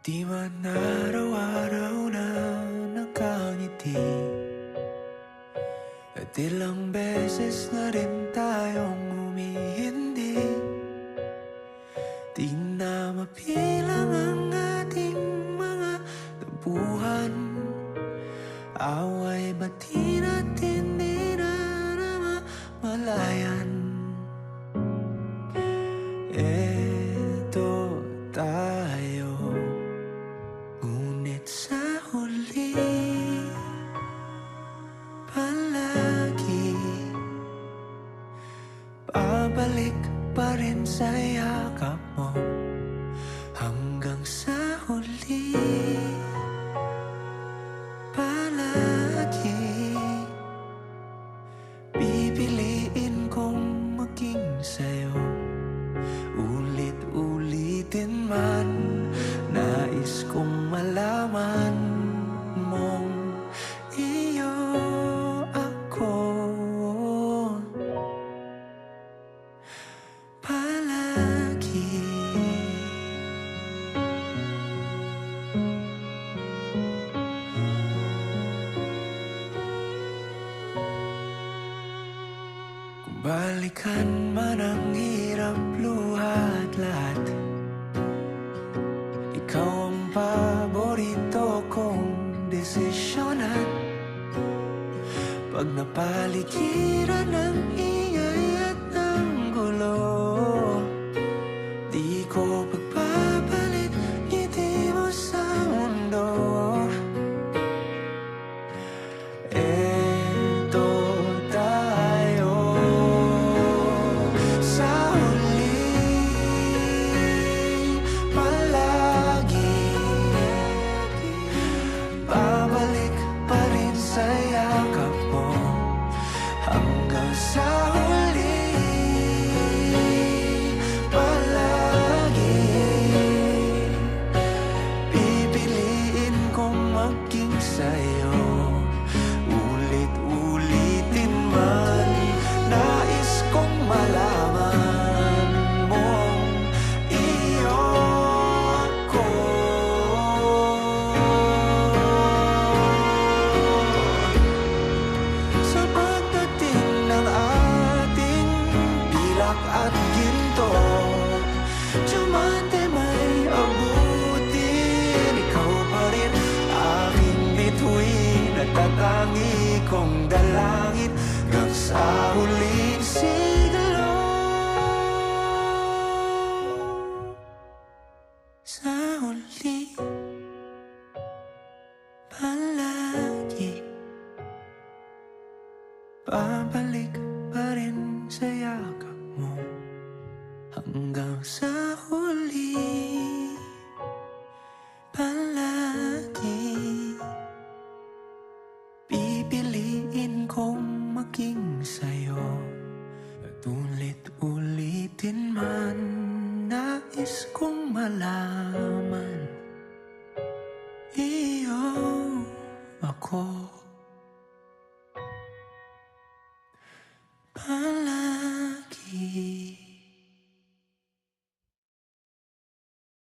Di man araw-araw na nakangiti, at ilang beses na rin tayong humihindi. Di na mapilang ang ating mga tampuhan, away bati natin di na namamalayan. Eto tayo, ngunit sa huli palagi babalik pa rin sa yakap mo. Hanggang sa huli palagi pipiliin kong maging sa'yo. Ulit-ulitin man, nais kong malaman mong iyo ako palagi. Kung balikan man ang hirap, luha at lahat, ikaw ang paborito kong desisyonan. Pag napaligiran ng ingay at ng gulo, di ko pagpapalit ngiti mo sa mundo. Eto tayo sa huli palagi, babalik pa rin sa yakap mo. Hanggang sa huli palagi pipiliin kong maging sa'yo. Ulit-ulitin man, nais kong malaman mong iyo ako. Sa pagdating ng ating pilak at ginto, diamante may abutin, ikaw pa rin aking bituin at tatangi kong dalangin hanggang sa huling